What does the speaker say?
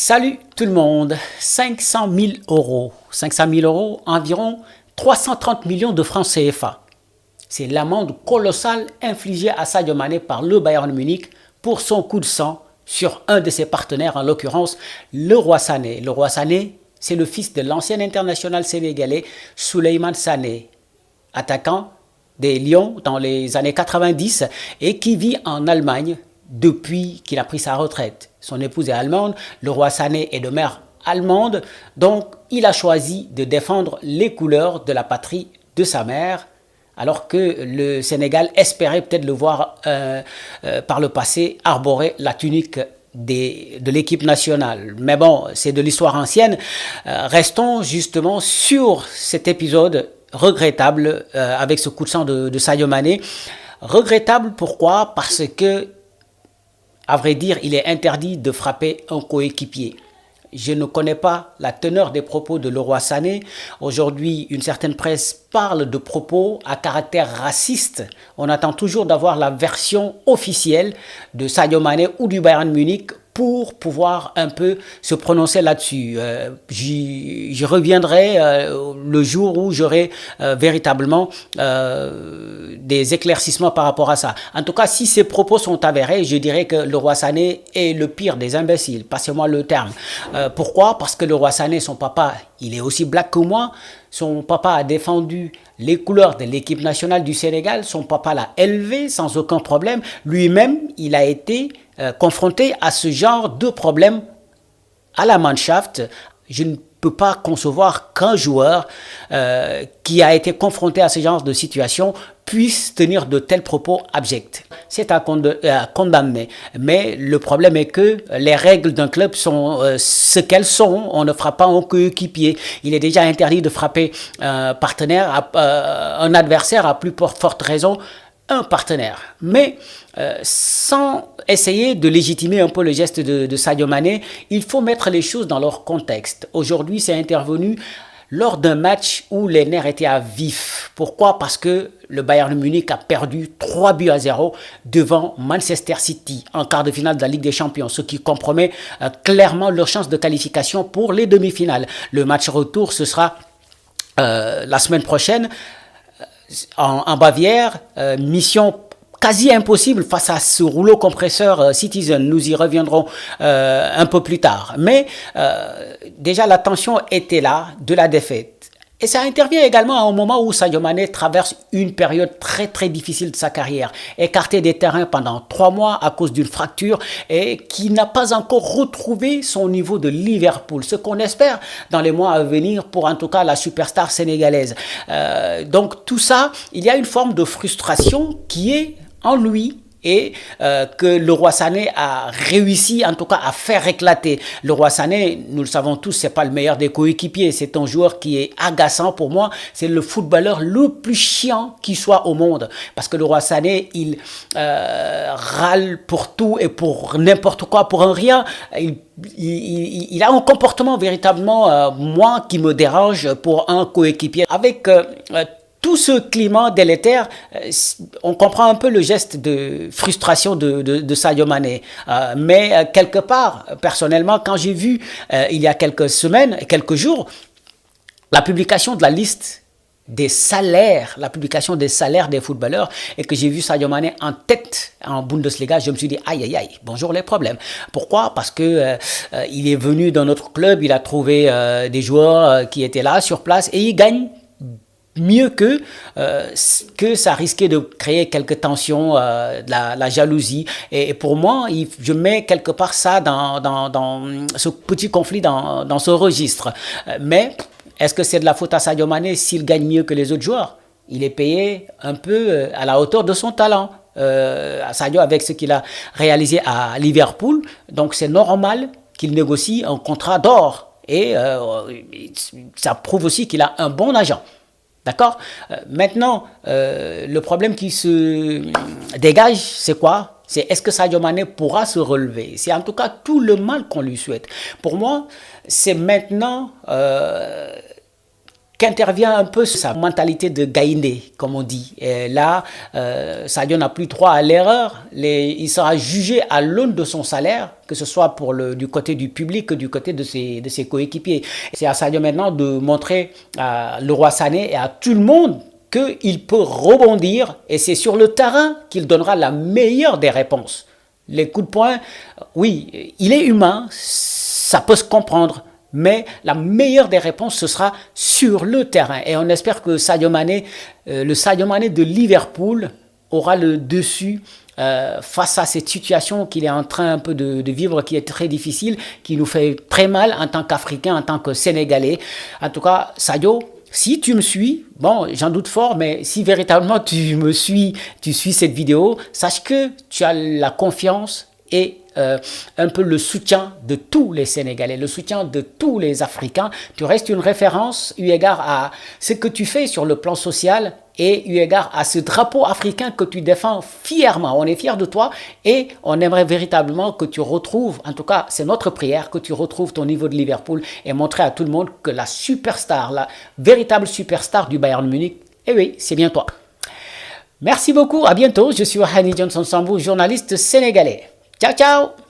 Salut tout le monde, 500 000 euros. 500 000 euros, environ 330 millions de francs CFA. C'est l'amende colossale infligée à Sadio Mané par le Bayern Munich pour son coup de sang sur un de ses partenaires, en l'occurrence le Roi Sané. Le Roi Sané, c'est le fils de l'ancien international sénégalais Souleymane Sané, attaquant des Lions dans les années 90 et qui vit en Allemagne depuis qu'il a pris sa retraite. Son épouse est allemande, le Roi Sané est de mère allemande, donc il a choisi de défendre les couleurs de la patrie de sa mère, alors que le Sénégal espérait peut-être le voir par le passé arborer la tunique de l'équipe nationale. Mais bon, c'est de l'histoire ancienne. Restons justement sur cet épisode regrettable avec ce coup de sang de Sadio Mané. Regrettable pourquoi? Parce que, à vrai dire, il est interdit de frapper un coéquipier. Je ne connais pas la teneur des propos de Leroy Sané. Aujourd'hui, une certaine presse parle de propos à caractère raciste. On attend toujours d'avoir la version officielle de Sadio Mané ou du Bayern Munich pour pouvoir un peu se prononcer là-dessus. J'y reviendrai le jour où j'aurai véritablement des éclaircissements par rapport à ça. En tout cas, si ces propos sont avérés, je dirais que le Roi Sané est le pire des imbéciles. Passez-moi le terme. Pourquoi? Parce que le Roi Sané, son papa, il est aussi black que moi. Son papa a défendu les couleurs de l'équipe nationale du Sénégal. Son papa l'a élevé sans aucun problème. Lui-même, il a été confronté à ce genre de problème à la Mannschaft. Je ne peux pas concevoir qu'un joueur qui a été confronté à ce genre de situation puisse tenir de tels propos abjects. C'est à condamner. Mais le problème est que les règles d'un club sont ce qu'elles sont. On ne frappe pas un coéquipier. Il est déjà interdit de frapper un partenaire, un adversaire, à plus forte raison un partenaire. Mais sans essayer de légitimer un peu le geste de Sadio Mané, il faut mettre les choses dans leur contexte. Aujourd'hui, c'est intervenu lors d'un match où les nerfs étaient à vif. Pourquoi? Parce que le Bayern Munich a perdu 3-0 devant Manchester City en quart de finale de la Ligue des Champions, ce qui compromet clairement leur chance de qualification pour les demi-finales. Le match retour, ce sera la semaine prochaine en Bavière, mission quasi impossible face à ce rouleau compresseur Citizen. Nous y reviendrons un peu plus tard. Mais déjà, la tension était là de la défaite. Et ça intervient également à un moment où Sadio Mané traverse une période très très difficile de sa carrière, écarté des terrains pendant 3 mois à cause d'une fracture et qui n'a pas encore retrouvé son niveau de Liverpool, ce qu'on espère dans les mois à venir pour en tout cas la superstar sénégalaise. Donc tout ça, il y a une forme de frustration qui est en lui et que le Roi Sané a réussi en tout cas à faire éclater. Le Roi Sané, nous le savons tous, c'est pas le meilleur des coéquipiers, c'est un joueur qui est agaçant pour moi, c'est le footballeur le plus chiant qui soit au monde, parce que le Roi Sané, il râle pour tout et pour n'importe quoi, pour un rien. Il a un comportement véritablement, moi, qui me dérange pour un coéquipier. Avec tout ce climat délétère, on comprend un peu le geste de frustration de Sadio Mané. Mais quelque part, personnellement, quand j'ai vu il y a quelques semaines, quelques jours, la publication de la liste des salaires, des footballeurs, et que j'ai vu Sadio Mané en tête en Bundesliga, je me suis dit aïe aïe aïe, bonjour les problèmes. Pourquoi? Parce que il est venu dans notre club, il a trouvé des joueurs qui étaient là sur place et il gagne mieux que ça risquait de créer quelques tensions, de la jalousie. Et pour moi, je mets quelque part ça dans ce petit conflit, dans ce registre. Mais est-ce que c'est de la faute à Sadio Mané s'il gagne mieux que les autres joueurs? Il est payé un peu à la hauteur de son talent. Sadio, avec ce qu'il a réalisé à Liverpool, donc c'est normal qu'il négocie un contrat d'or. Et ça prouve aussi qu'il a un bon agent. D'accord? Maintenant, le problème qui se dégage, c'est quoi? C'est est-ce que Sadio Mané pourra se relever? C'est en tout cas tout le mal qu'on lui souhaite. Pour moi, c'est maintenant qu'intervient un peu sa mentalité de gaïné, comme on dit. Et là, Sadio n'a plus droit à l'erreur. Il sera jugé à l'aune de son salaire, que ce soit du côté du public que du côté de ses coéquipiers. C'est à Sadio maintenant de montrer à Leroy Sané et à tout le monde qu'il peut rebondir, et c'est sur le terrain qu'il donnera la meilleure des réponses. Les coups de poing, oui, il est humain, ça peut se comprendre, mais la meilleure des réponses, ce sera sur le terrain. Et on espère que Sadio Mané, le Sadio Mané de Liverpool, aura le dessus face à cette situation qu'il est en train un peu de vivre, qui est très difficile, qui nous fait très mal en tant qu'Africains, en tant que Sénégalais. En tout cas, Sadio, si tu me suis, bon, j'en doute fort, mais si véritablement tu me suis, tu suis cette vidéo, sache que tu as la confiance et un peu le soutien de tous les Sénégalais, le soutien de tous les Africains. Tu restes une référence eu égard à ce que tu fais sur le plan social et eu égard à ce drapeau africain que tu défends fièrement. On est fiers de toi et on aimerait véritablement que tu retrouves, en tout cas c'est notre prière, que tu retrouves ton niveau de Liverpool et montrer à tout le monde que la superstar, la véritable superstar du Bayern Munich, eh oui, c'est bien toi. Merci beaucoup, à bientôt. Je suis Wahani Johnson Sambou, journaliste sénégalais. Ciao, ciao!